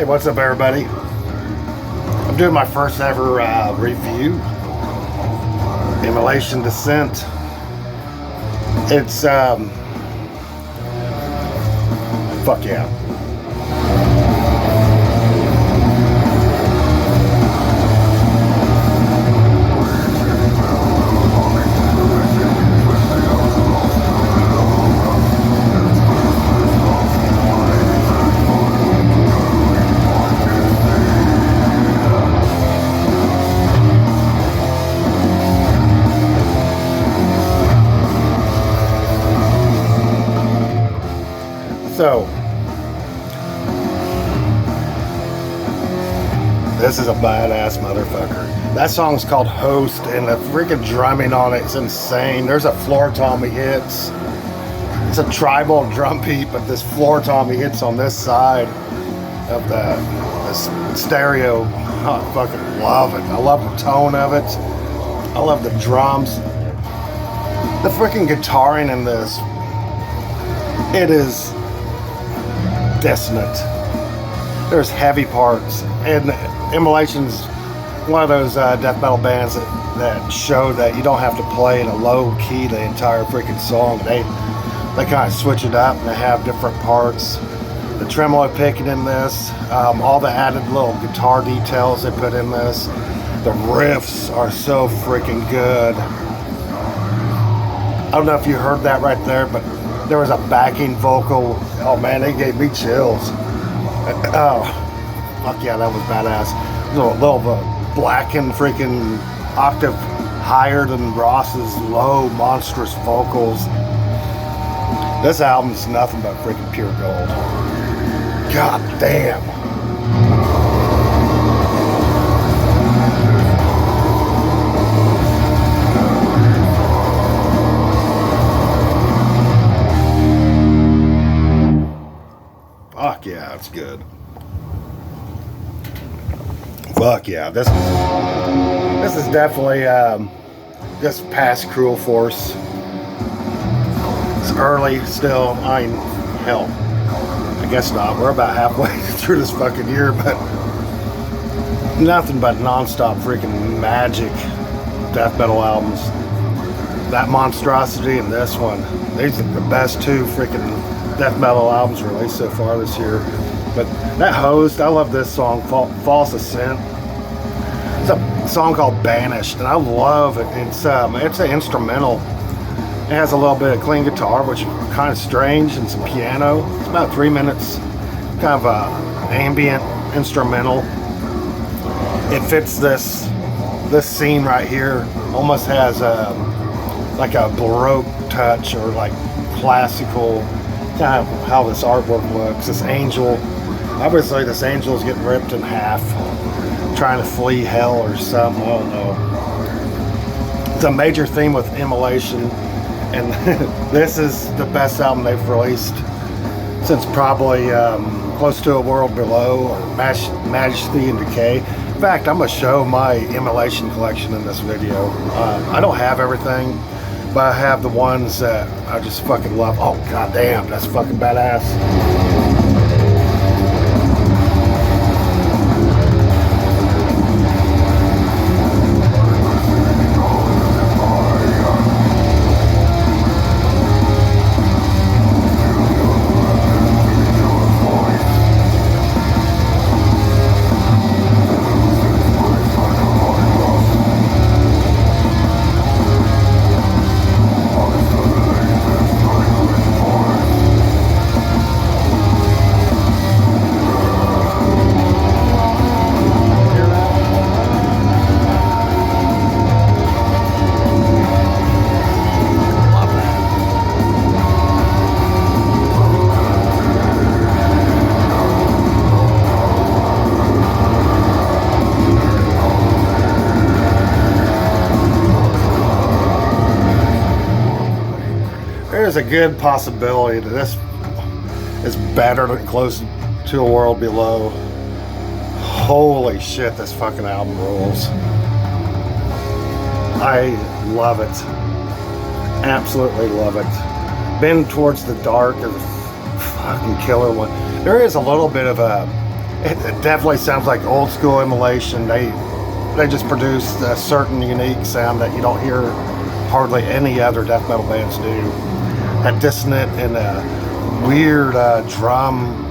Hey, what's up, everybody? I'm doing my first ever review. Immolation Descent. It's fuck yeah. So, this is a badass motherfucker. That song's called Host, and the freaking drumming on it's insane. There's a floor tom he hits. It's a tribal drum beat, but this floor tom he hits on this side of this stereo. Oh, I fucking love it. I love the tone of it. I love the drums. The freaking guitaring in this. It is dissonant. There's heavy parts, and Immolation's one of those death metal bands that show that you don't have to play in a low key the entire freaking song. They kind of switch it up and they have different parts. The tremolo picking in this, all the added little guitar details they put in this. The riffs are so freaking good. I don't know if you heard that right there, but there was a backing vocal. Oh man, they gave me chills. Oh, fuck yeah, that was badass. Little blackened freaking octave higher than Ross's low, monstrous vocals. This album's nothing but freaking pure gold. God damn. Fuck yeah, it's good. Fuck yeah, this is definitely just past Cruel Force. It's early still. I mean, hell, I guess not. We're about halfway through this fucking year, but nothing but non-stop freaking magic death metal albums. That monstrosity and this one, these are the best two freaking death metal albums released so far this year. But that Host, I love this song, False Ascent. It's a song called Banished, and I love it. It's an instrumental. It has a little bit of clean guitar, which is kind of strange, and some piano. It's about 3 minutes, kind of a ambient instrumental. It fits this scene right here. Almost has like a Baroque touch, or like classical, kind of how this artwork looks. This angel, obviously this angel is getting ripped in half, trying to flee hell or something, I don't know. It's a major theme with Immolation, and this is the best album they've released since probably Close to a World Below or Majesty and Decay. In fact, I'm going to show my Immolation collection in this video. I don't have everything, but I have the ones that I just fucking love. Oh, goddamn, that's fucking badass. There's a good possibility that this is better than Close to a World Below. Holy shit, this fucking album rules. I love it. Absolutely love it. Been Towards the Dark is a fucking killer one. There is a little bit of a It definitely sounds like old school Immolation. They just produced a certain unique sound that you don't hear hardly any other death metal bands do. That dissonant and weird drum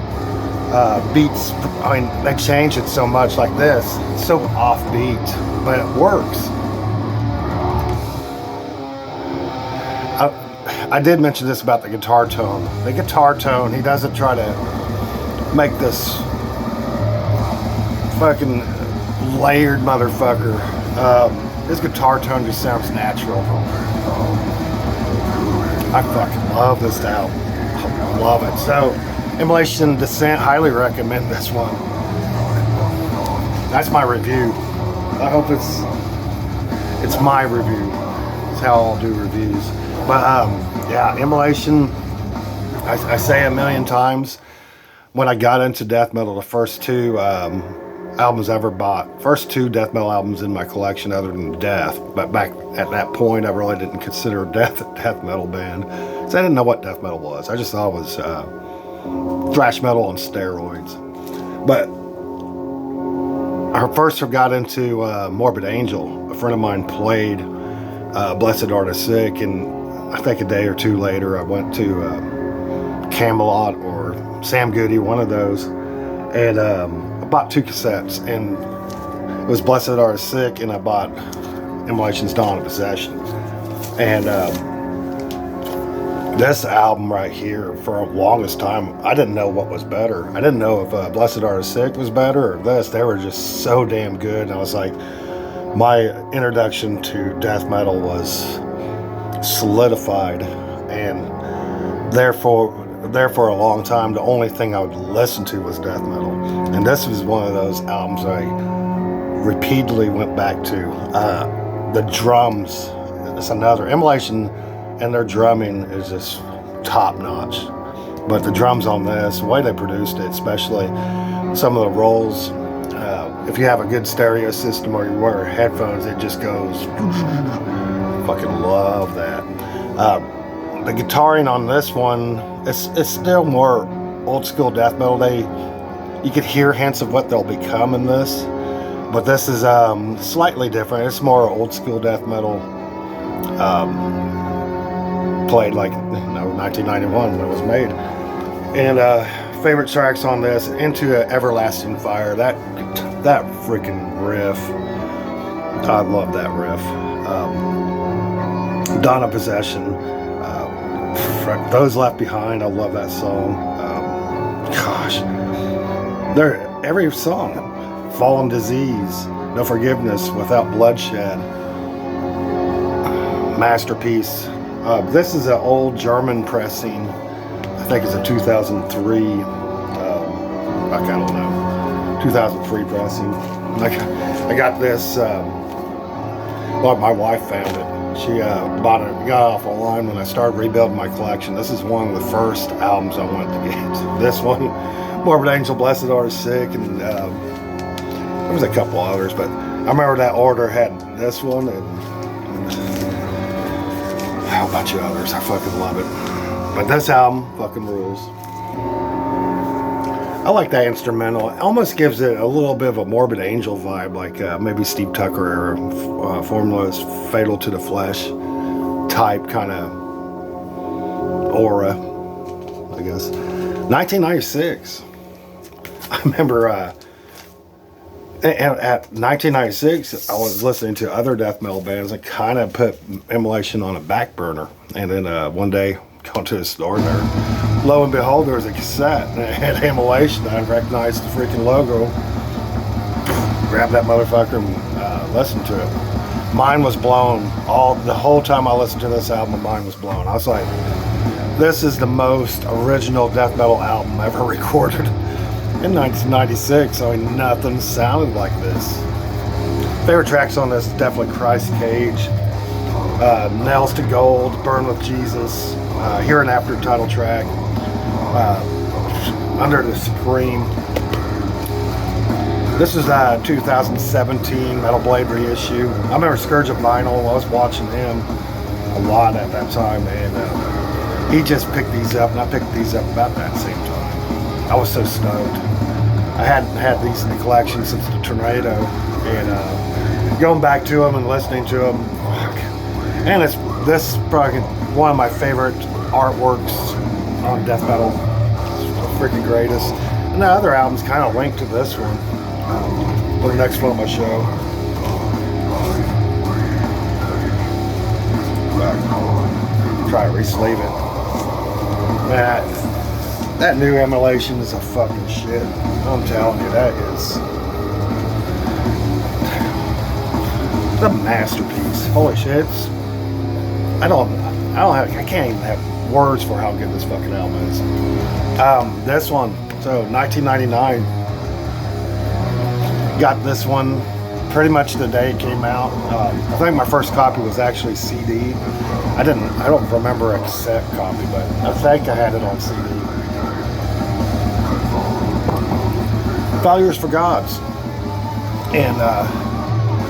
beats. I mean, they change it so much like this. It's so offbeat, but it works. I did mention this about the guitar tone. The guitar tone, he doesn't try to make this fucking layered motherfucker. His guitar tone just sounds natural. I fucking love this album. I love it. So, Immolation Descent, highly recommend this one. That's my review. I hope it's my review. It's how I'll do reviews. But yeah, Immolation, I say a million times, when I got into death metal, the first two albums I ever bought, first two death metal albums in my collection other than Death, but back at that point I really didn't consider Death a death metal band, because I didn't know what death metal was. I just thought it was thrash metal on steroids. But I first got into Morbid Angel. A friend of mine played Blessed Are the Sick, and I think a day or two later I went to Camelot or Sam Goody, one of those, and I bought two cassettes, and it was Blessed Are the Sick, and I bought Immolation's Dawn of Possession. And this album right here, for the longest time, I didn't know what was better. I didn't know if Blessed Are the Sick was better or this. They were just so damn good, and I was like, my introduction to death metal was solidified, and therefore a long time the only thing I would listen to was death metal. And this was one of those albums I repeatedly went back to. The drums, it's another. Immolation and their drumming is just top notch, but the drums on this, the way they produced it, especially some of the rolls, if you have a good stereo system or you wear headphones, it just goes fucking love that. The guitaring on this one, it's still more old school death metal. You could hear hints of what they'll become in this, but this is slightly different. It's more old school death metal, played like 1991 when it was made. And favorite tracks on this, Into an Everlasting Fire. That freaking riff, I love that riff. Dawn of Possession, Those Left Behind, I love that song. Gosh, every song. Fallen Disease, No Forgiveness Without Bloodshed, Masterpiece. This is an old German pressing. I think it's a 2003, I don't know, 2003 pressing. I got this, well, my wife found it. She bought it, got it off online when I started rebuilding my collection. This is one of the first albums I wanted to get. This one, Morbid Angel, Blessed Are the Sick, and there was a couple others, but I remember that order had this one and a bunch of others. I fucking love it. But this album fucking rules. I like that instrumental. It almost gives it a little bit of a Morbid Angel vibe, like maybe Steve Tucker or Formula's Fatal to the Flesh type kind of aura, I guess. 1996. I remember at 1996, I was listening to other death metal bands and kind of put Immolation on a back burner. And then one day, going to a store there, lo and behold, there was a cassette and it had Immolation. I recognized the freaking logo, grabbed that motherfucker and listened to it. Mind was blown. The whole time I listened to this album, my mind was blown. I was like, this is the most original death metal album ever recorded. In 1996, I mean, nothing sounded like this. Favorite tracks on this, definitely Christ Cage, Nails to Gold, Burn with Jesus, Here and After title track, Under the Supreme. This is a 2017 Metal Blade reissue. I remember Scourge of Vinyl. I was watching him a lot at that time, and he just picked these up, and I picked these up about that same time. I was so stoked. I hadn't had these in the collection since the tornado, and going back to them and listening to them, fuck. And this is probably one of my favorite artworks on death metal. It's the freaking greatest. And the other album's kind of linked to this one. For the next one on my show. Try to re-sleeve it. That new Immolation is a fucking shit. I'm telling you, that is a masterpiece. Holy shit! I can't even have words for how good this fucking album is. This one, so 1999, got this one pretty much the day it came out. I think my first copy was actually CD. I don't remember a cassette copy, but I think I had it on CD. Failures for Gods. And I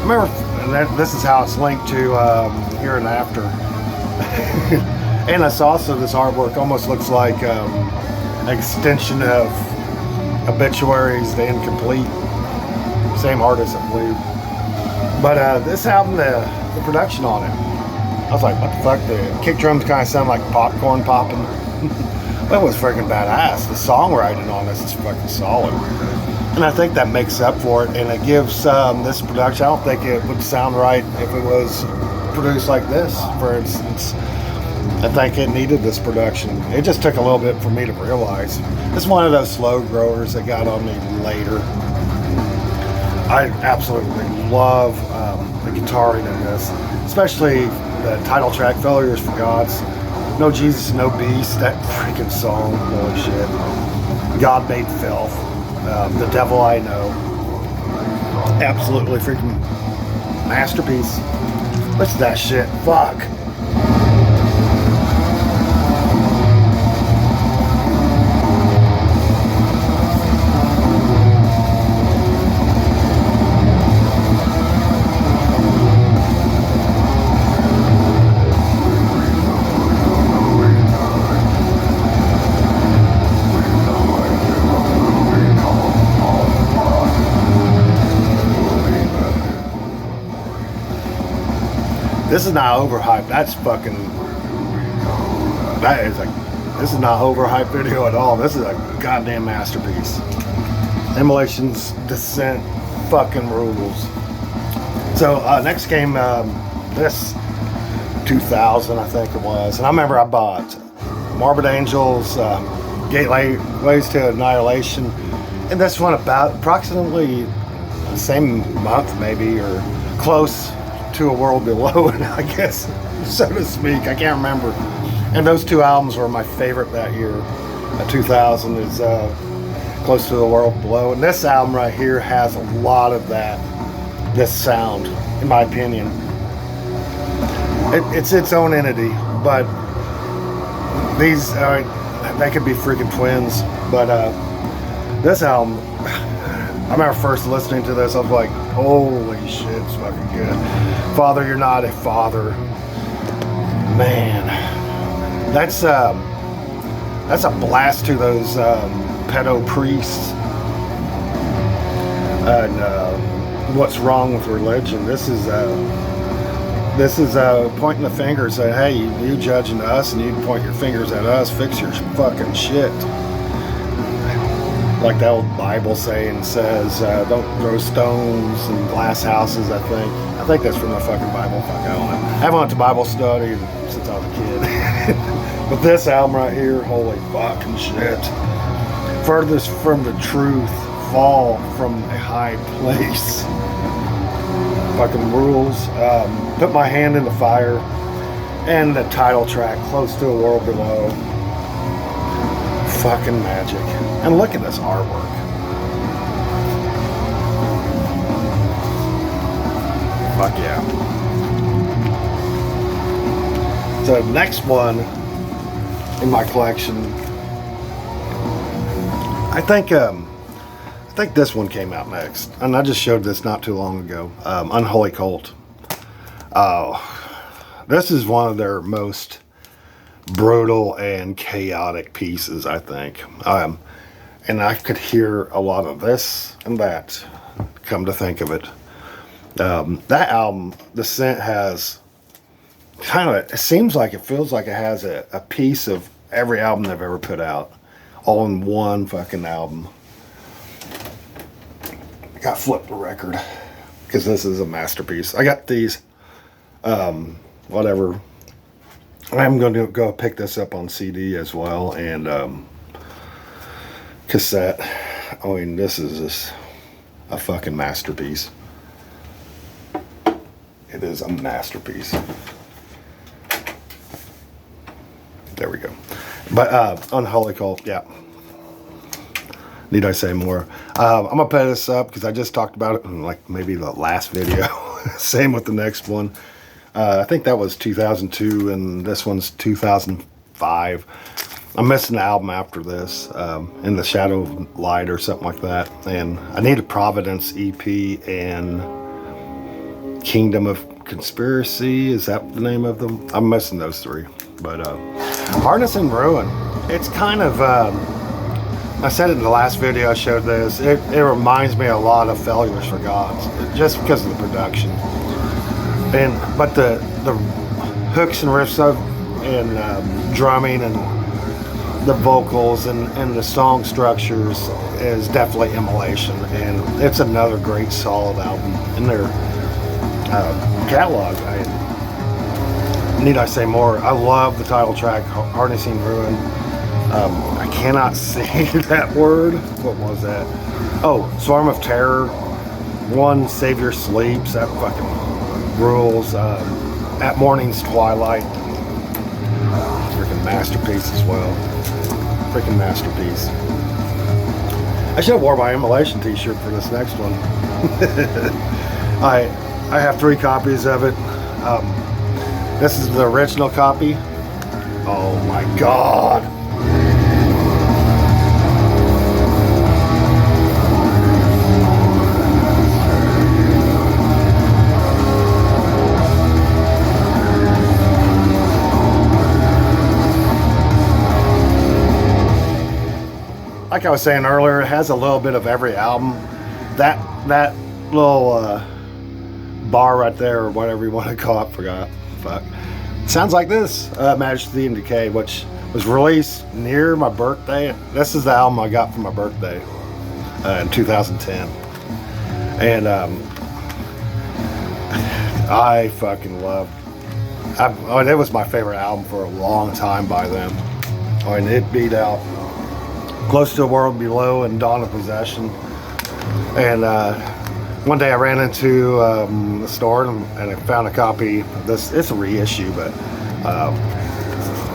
remember, and this is how it's linked to Here and After. And it's also, this artwork almost looks like an extension of Obituaries, The Incomplete. Same artist, I believe. But this album, the production on it, I was like, what the fuck? The kick drums kind of sound like popcorn popping. That was freaking badass. The songwriting on this is fucking solid. And I think that makes up for it, and it gives this production, I don't think it would sound right if it was produced like this, for instance. I think it needed this production. It just took a little bit for me to realize. It's one of those slow growers that got on me later. I absolutely love the guitaring in this, especially the title track, Failures for Gods. No Jesus, No Beast, that freaking song, holy shit. God Made Filth, The Devil I Know. Absolutely freaking masterpiece. What's that shit? Fuck. This is not overhyped. That's fucking. That is like. This is not overhyped video at all. This is a goddamn masterpiece. Immolation's Descent fucking rules. So next came this 2000, I think it was, and I remember I bought Morbid Angels, Gateways to Annihilation, and this one about approximately the same month, maybe, or close to A World Below, I guess, so to speak. I can't remember. And those two albums were my favorite that year. 2000 is Close to A World Below. And this album right here has a lot of this sound, in my opinion. It's its own entity, but these, they could be freaking twins. But this album, I remember first listening to this, I was like, holy shit, it's fucking good. Father, You're Not a Father. Man, that's a blast to those pedo priests. And What's Wrong with Religion. This is pointing the finger, saying, hey, you judging us, and you point your fingers at us, fix your fucking shit. Like that old Bible saying says, don't throw stones in glass houses, I think. I think that's from the fucking Bible. Fuck, I don't know. I haven't went to Bible study since I was a kid. But this album right here, holy fucking shit. Furthest from the truth, fall from a high place. Fucking rules. Put My Hand in the Fire. And the title track, Close to A World Below. Fucking magic. And look at this artwork. Fuck yeah. So next one in my collection, I think this one came out next, and I just showed this not too long ago. Unholy Cult. This is one of their most brutal and chaotic pieces, I think. and I could hear a lot of this and that, come to think of it. That album, the scent has kind of, it seems like, it feels like it has a piece of every album they've ever put out, all in one fucking album. I got flipped the record because this is a masterpiece. I got these, whatever. I'm going to go pick this up on CD as well, and cassette. I mean, this is just a fucking masterpiece. It is a masterpiece. There we go. But Unholy Cult, yeah. Need I say more? I'm gonna put this up because I just talked about it in like maybe the last video. Same with the next one. I think that was 2002 and this one's 2005. I'm missing the album after this, In the Shadow of Light or something like that. And I need a Providence EP and Kingdom of Conspiracy. Is that the name of them? I'm missing those three. But Harness and Ruin. It's kind of, I said it in the last video I showed this, it reminds me a lot of Failures for Gods, just because of the production. But the hooks and riffs of, and drumming and the vocals and the song structures is definitely Immolation, and it's another great solid album in their catalog. Need I say more? I love the title track, Harnessing Ruin. I cannot say that word. What was that? Oh, Swarm of Terror. One, Savior Sleeps. That fucking rules. At Morning's Twilight. Freaking masterpiece as well. Freaking masterpiece. I should have wore my Immolation t-shirt for this next one. I have 3 copies of it. This is the original copy. Oh my God. Like I was saying earlier, it has a little bit of every album. That little bar right there, or whatever you want to call it, forgot. Fuck. Sounds like this, Majesty and Decay, which was released near my birthday. This is the album I got for my birthday in 2010. And I fucking loved it. Was my favorite album for a long time by them. I mean, it beat out Close to a World Below and Dawn of Possession. And one day I ran into the store and I found a copy of this. It's a reissue, but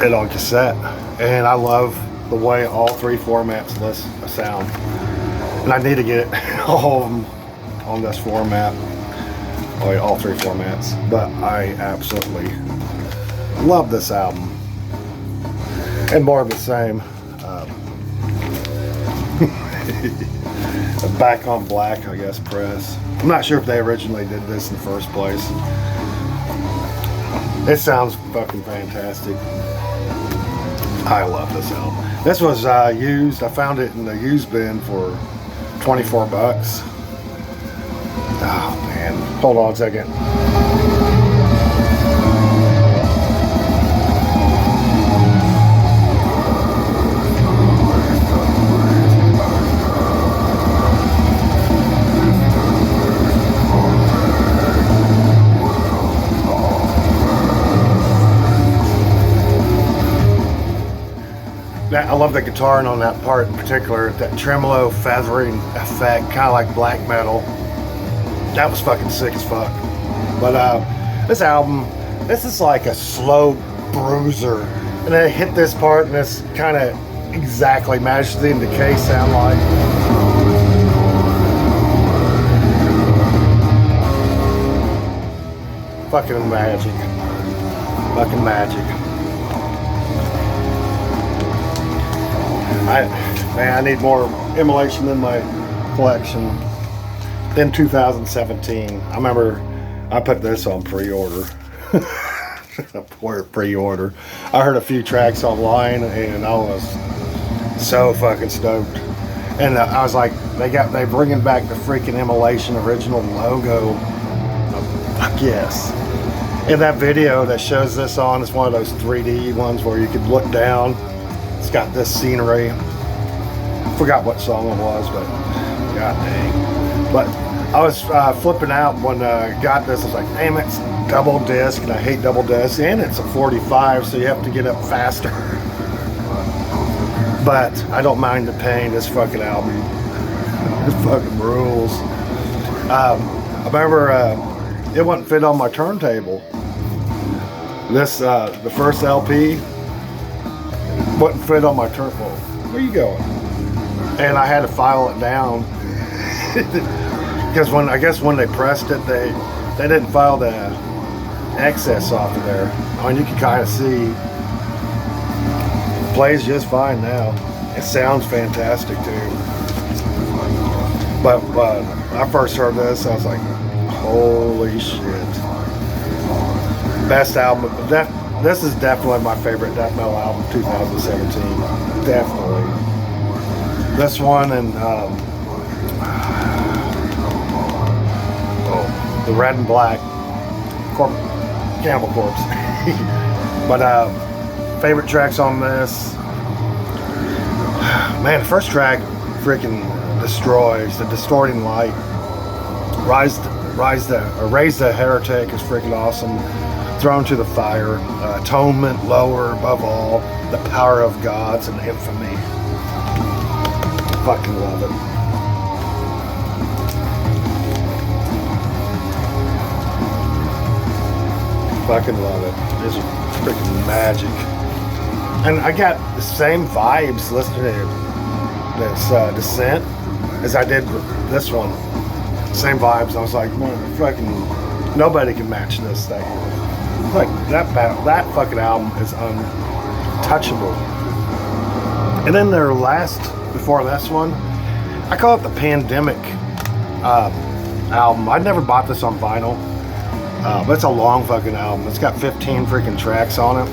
it on cassette. And I love the way all 3 formats sound. And I need to get all of them on this format. All 3 formats. But I absolutely love this album. And more of the same. Back on Black, I guess, press. I'm not sure if they originally did this in the first place. It sounds fucking fantastic. I love this album. This was used. I found it in the used bin for 24 bucks. Oh man, hold on a second. I love the guitar on that part in particular, that tremolo feathering effect, kind of like black metal. That was fucking sick as fuck. But this album, this is like a slow bruiser, and then I hit this part, and it's kind of exactly Majesty and Decay sound like. Fucking magic. Fucking magic. I need more Immolation in my collection. In 2017, I remember I put this on pre-order. Pre-order. I heard a few tracks online and I was so fucking stoked. And I was like, they bringing back the freaking Immolation original logo. Fuck yes. In that video that shows this on, it's one of those 3D ones where you could look down. It's got this scenery. Forgot what song it was, but god dang. But I was flipping out when I got this. I was like, damn, it's double disc, and I hate double disc, and it's a 45, so you have to get up faster. But I don't mind the pain. This fucking album, it fucking rules. I remember it wouldn't fit on my turntable. This the first LP wouldn't fit on my turntable. Where you going? And I had to file it down because I guess when they pressed it, they didn't file the excess off of there. I mean, you can kind of see. Plays just fine now. It sounds fantastic too. But when I first heard this, I was like, holy shit. Best album. This is definitely my favorite death metal album 2017. Definitely. This one and the Red and Black Cannibal Corpse. But favorite tracks on this, man, the first track freaking destroys. The Distorting Light, Raise the Heretic is freaking awesome. Thrown to the Fire, Atonement, Lower, Above All, The Power of Gods, and Infamy. Fucking love it. Fucking love it. It's freaking magic. And I got the same vibes listening to this Descent as I did with this one. Same vibes. I was like, man, fucking nobody can match this thing. Like that fucking album is untouchable. And then their last, before this one, I call it the Pandemic album. I'd never bought this on vinyl, but it's a long fucking album. It's got 15 freaking tracks on it.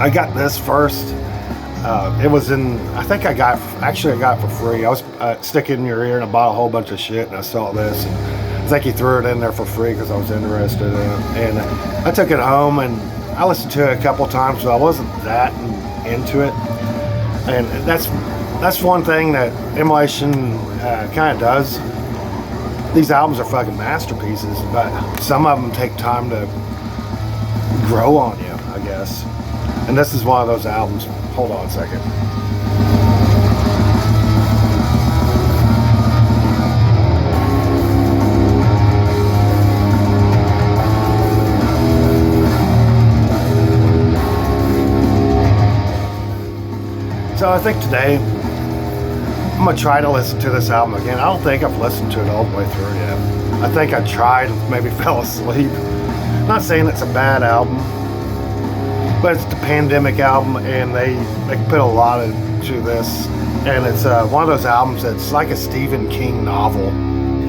I got this first. It was in, I think I got it for free. I was sticking in your ear and I bought a whole bunch of shit and I saw this. And I think he threw it in there for free because I was interested in it. And I took it home and I listened to it a couple times, but I wasn't that into it. And that's one thing that Immolation kind of does. These albums are fucking masterpieces, but some of them take time to grow on you, I guess. And this is one of those albums. Hold on a second. So I think today I'm gonna try to listen to this album again. I don't think I've listened to it all the way through yet. I think I tried and maybe fell asleep. I'm not saying it's a bad album, but it's the Pandemic album, and they put a lot into this, and it's one of those albums that's like a Stephen King novel.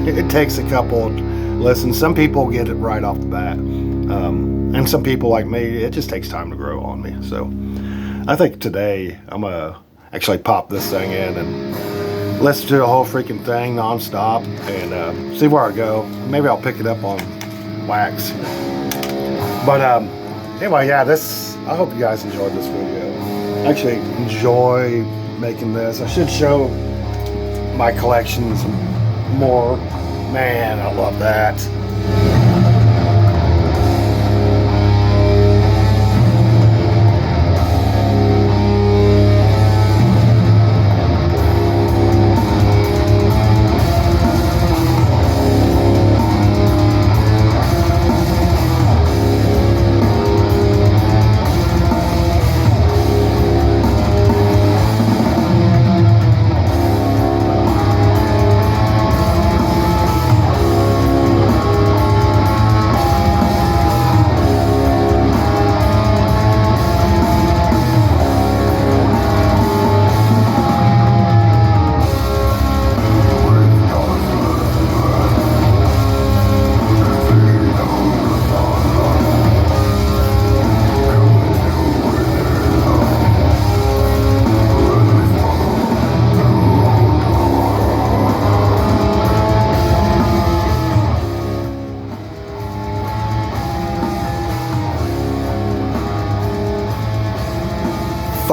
It takes a couple listens. Some people get it right off the bat, and some people like me, it just takes time to grow on me. So I think today I'm gonna actually pop this thing in and listen to the whole freaking thing nonstop and see where I go. Maybe I'll pick it up on wax. But anyway, yeah, I hope you guys enjoyed this video. I actually enjoy making this. I should show my collections more. Man, I love that.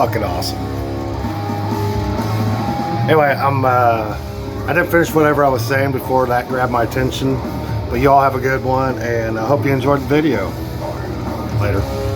fucking awesome. Anyway, I didn't finish whatever I was saying before that grabbed my attention. But y'all have a good one, and I hope you enjoyed the video. Later.